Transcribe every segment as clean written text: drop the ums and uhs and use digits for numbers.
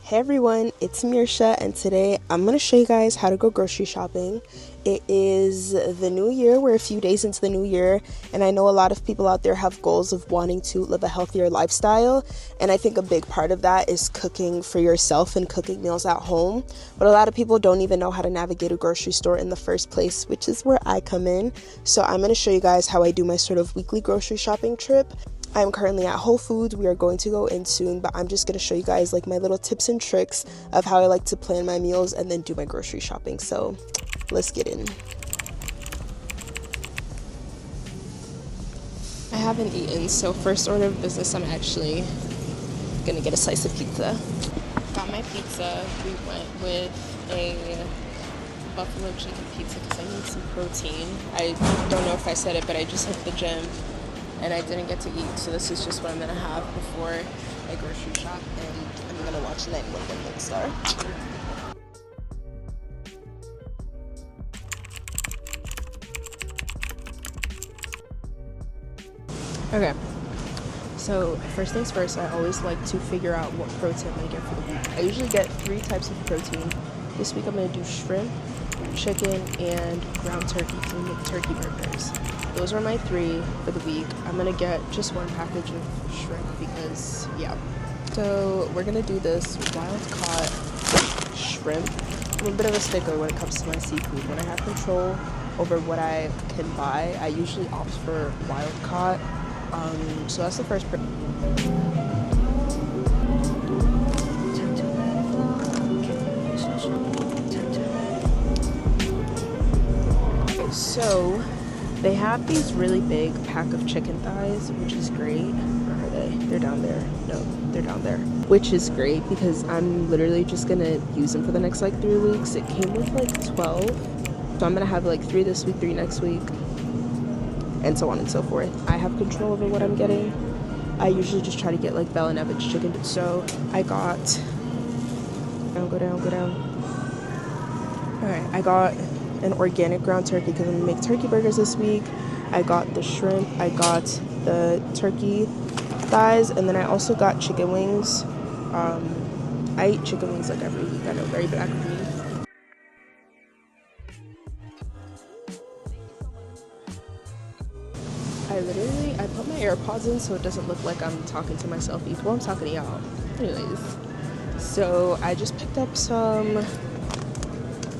Hey everyone, it's Mirsha, and today I'm going to show you guys how to go grocery shopping. It is the new year. We're a few days into the new year, and I know a lot of people out there have goals of wanting to live a healthier lifestyle, and I think a big part of that is cooking for yourself and cooking meals at home. But a lot of people don't even know how to navigate a grocery store in the first place, which is where I come in. So I'm going to show you guys how I do my sort of weekly grocery shopping trip. I'm currently at Whole Foods. We are going to go in soon, but I'm just going to show you guys like my little tips and tricks of how I like to plan my meals and then do my grocery shopping. So let's get in. I haven't eaten, so first order of business, I'm actually going to get a slice of pizza. Got my pizza. We went with a buffalo chicken pizza because I need some protein. I don't know if I said it, but I just hit the gym and I didn't get to eat, so this is just what I'm gonna have before I grocery shop, and I'm gonna watch 911 Star. Okay, so first things first, I always like to figure out what protein I'm gonna get for the week. I usually get 3 types of protein. This week I'm gonna do shrimp, chicken, and ground turkey, so we make turkey burgers. Those are my 3 for the week. I'm gonna get just 1 package of shrimp because, yeah. So we're gonna do this wild caught shrimp. I'm a bit of a stickler when it comes to my seafood. When I have control over what I can buy, I usually opt for wild caught. So that's the first. So they have these really big pack of chicken thighs, which is great. Where are they? They're down there. No, they're down there. Which is great because I'm literally just gonna use them for the next like 3 weeks. It came with like 12. So I'm gonna have like 3 this week, 3 next week, and so on and so forth. I have control over what I'm getting. I usually just try to get like Bell and Evans chicken. So I got, go down. Alright, I got an organic ground turkey because I'm gonna make turkey burgers this week. I got the shrimp, I got the turkey thighs, and then I also got chicken wings. I eat chicken wings like every week. I know, very black of me. I put my AirPods in so it doesn't look like I'm talking to myself before I'm talking to y'all. Anyways, so I just picked up some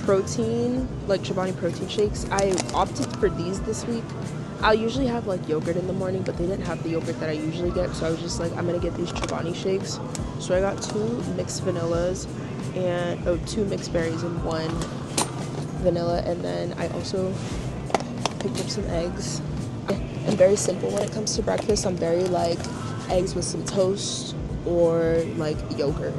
protein, like Chobani protein shakes. I opted for these this week. I'll usually have like yogurt in the morning, but they didn't have the yogurt that I usually get, so I was just like, I'm gonna get these Chobani shakes. So I got 2 mixed vanillas and 2 mixed berries and 1 vanilla, and then I also picked up some eggs. I'm very simple when it comes to breakfast. I'm very like eggs with some toast or like yogurt.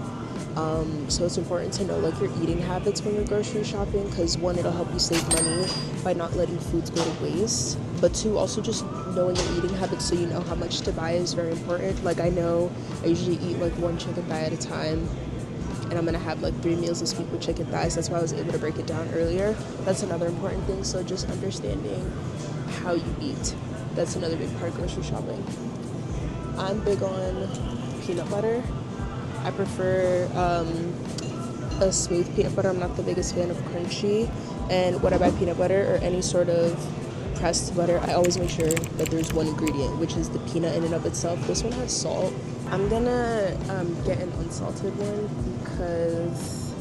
So it's important to know like your eating habits when you're grocery shopping, because 1, it'll help you save money by not letting foods go to waste, but 2, also just knowing your eating habits so you know how much to buy is very important. Like I know I usually eat like 1 chicken thigh at a time, and I'm gonna have like 3 meals this week with chicken thighs. That's why I was able to break it down earlier. That's another important thing. So just understanding how you eat, that's another big part of grocery shopping. I'm big on peanut butter. I prefer a smooth peanut butter. I'm not the biggest fan of crunchy. And when I buy peanut butter or any sort of pressed butter, I always make sure that there's 1 ingredient, which is the peanut in and of itself. This one has salt. I'm gonna get an unsalted one because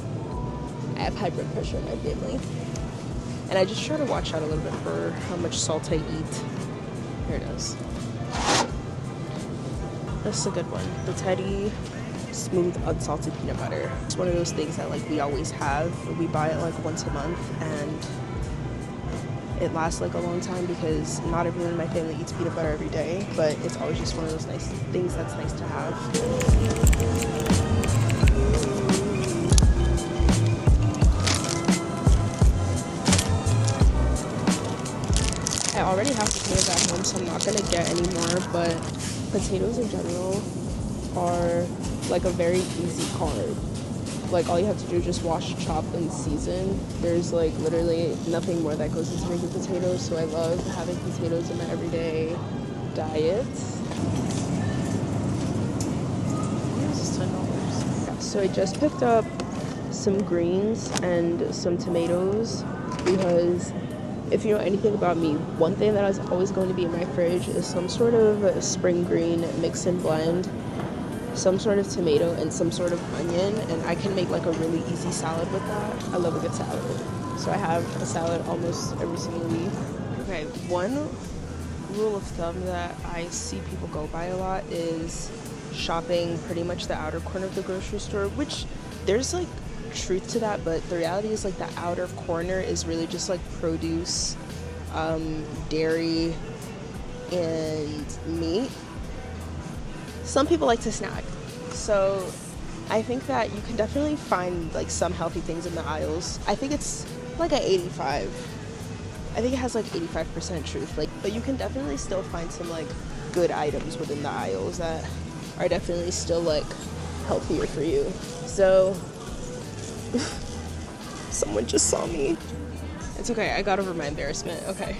I have high blood pressure in my family. And I just try to watch out a little bit for how much salt I eat. Here it is. That's a good one. The Teddy smooth unsalted peanut butter. It's one of those things that like we always have. We buy it like once a month, and it lasts like a long time because not everyone in my family eats peanut butter every day, but it's always just one of those nice things that's nice to have. I already have potatoes at home, so I'm not gonna get any more, but potatoes in general are like a very easy carb. Like all you have to do is just wash, chop, and season. There's like literally nothing more that goes into making potatoes, so I love having potatoes in my everyday diet. So I just picked up some greens and some tomatoes because if you know anything about me, one thing that is always going to be in my fridge is some sort of spring green mix and blend, some sort of tomato, and some sort of onion, and I can make like a really easy salad with that. I love a good salad. So I have a salad almost every single week. Okay, one rule of thumb that I see people go by a lot is shopping pretty much the outer corner of the grocery store, which there's like truth to that, but the reality is like the outer corner is really just like produce, dairy, and meat. Some people like to snack, so I think that you can definitely find like some healthy things in the aisles. I think it's like an 85. I think it has like 85% truth, like, but you can definitely still find some like good items within the aisles that are definitely still like healthier for you. So someone just saw me. It's okay, I got over my embarrassment. Okay.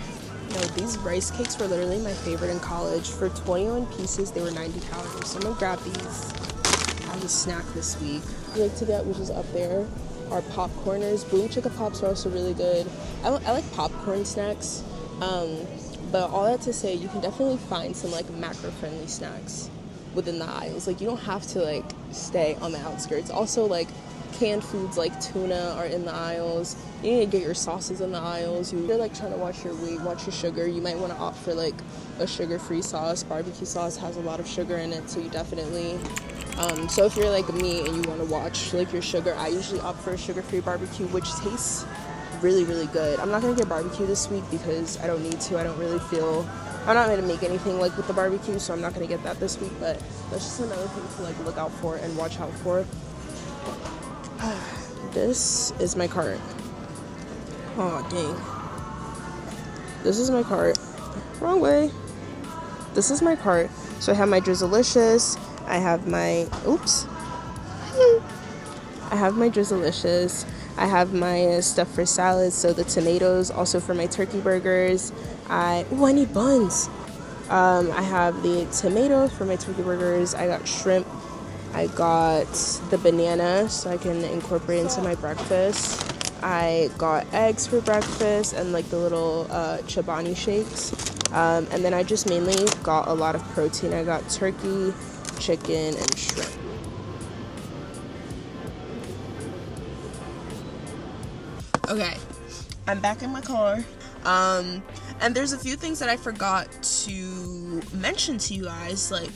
No, these rice cakes were literally my favorite in college. For 21 pieces, they were 90 calories. So I'm gonna grab these as a snack this week. I like to get, which is up there, are popcorners. Boom Chicka Pops are also really good. I like popcorn snacks. But all that to say, you can definitely find some like macro-friendly snacks within the aisles. Like, you don't have to like stay on the outskirts. Also, like, canned foods like tuna are in the aisles. You need to get your sauces in the aisles. You're like trying to watch your weight, watch your sugar. You might want to opt for like a sugar-free sauce. Barbecue sauce has a lot of sugar in it, so you definitely so if you're like me and you want to watch like your sugar, I usually opt for a sugar-free barbecue, which tastes really, really good. I'm not gonna get barbecue this week because I don't need to. I don't really feel, I'm not gonna make anything like with the barbecue, so I'm not gonna get that this week. But that's just another thing to like look out for and watch out for. This is my cart. Oh dang. This is my cart. Wrong way. This is my cart. So I have my Drizzlicious. I have my, oops. I have my Drizzlicious. I have my stuff for salads, so the tomatoes, also for my turkey burgers. I need buns. I have the tomatoes for my turkey burgers. I got shrimp. I got the banana so I can incorporate into my breakfast. I got eggs for breakfast and like the little Chobani shakes. And then I just mainly got a lot of protein. I got turkey, chicken, and shrimp. Okay, I'm back in my car. And there's a few things that I forgot to mention to you guys, like,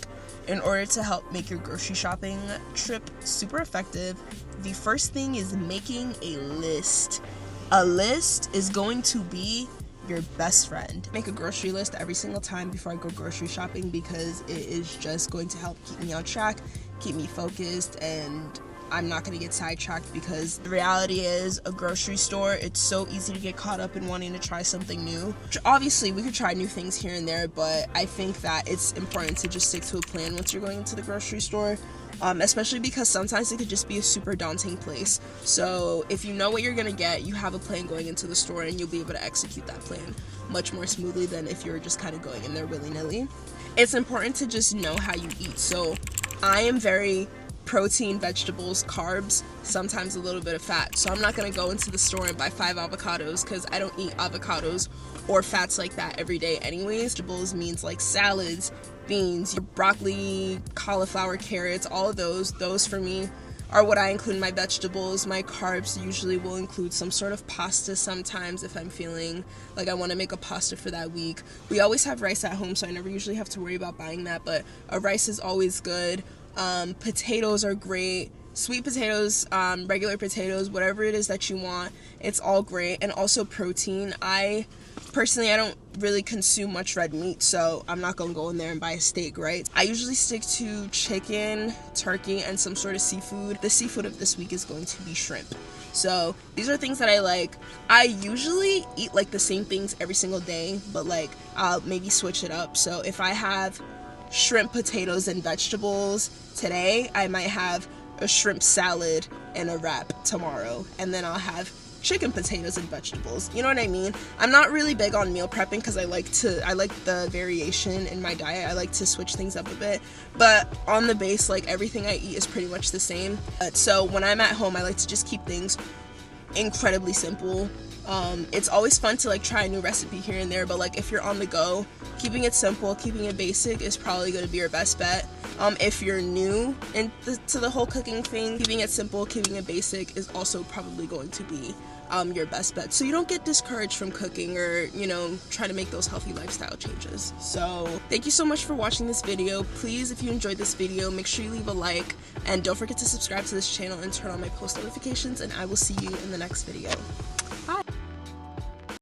in order to help make your grocery shopping trip super effective. The first thing is making a list. A list is going to be your best friend. Make a grocery list every single time before I go grocery shopping because it is just going to help keep me on track, keep me focused, and I'm not going to get sidetracked because the reality is a grocery store, it's so easy to get caught up in wanting to try something new. Obviously, we could try new things here and there, but I think that it's important to just stick to a plan once you're going into the grocery store, especially because sometimes it could just be a super daunting place. So if you know what you're going to get, you have a plan going into the store and you'll be able to execute that plan much more smoothly than if you're just kind of going in there willy-nilly. It's important to just know how you eat. So I am very protein, vegetables, carbs, sometimes a little bit of fat. So I'm not going to go into the store and buy 5 avocados because I don't eat avocados or fats like that every day anyways. Vegetables means like salads, beans, broccoli, cauliflower, carrots, all of those for me are what I include in my vegetables. My carbs usually will include some sort of pasta sometimes if I'm feeling like I want to make a pasta for that week. We always have rice at home, so I never usually have to worry about buying that, but a rice is always good. Potatoes are great. Sweet potatoes, regular potatoes, whatever it is that you want, it's all great. And also protein. I don't really consume much red meat, so I'm not gonna go in there and buy a steak, right? I usually stick to chicken, turkey, and some sort of seafood. The seafood of this week is going to be shrimp. So these are things that I like. I usually eat like the same things every single day, but like I'll maybe switch it up. So if I have shrimp, potatoes, and vegetables today, I might have a shrimp salad and a wrap tomorrow, and then I'll have chicken, potatoes, and vegetables. You know what I mean? I'm not really big on meal prepping because I like the variation in my diet. I like to switch things up a bit, but on the base, like, everything I eat is pretty much the same. So when I'm at home, I like to just keep things incredibly simple. It's always fun to like try a new recipe here and there, but like if you're on the go, keeping it simple, keeping it basic is probably going to be your best bet. If you're new to the whole cooking thing, keeping it simple, keeping it basic is also probably going to be your best bet, so you don't get discouraged from cooking or, you know, try to make those healthy lifestyle changes. So thank you so much for watching this video. Please, if you enjoyed this video, make sure you leave a like, and don't forget to subscribe to this channel and turn on my post notifications, and I will see you in the next video.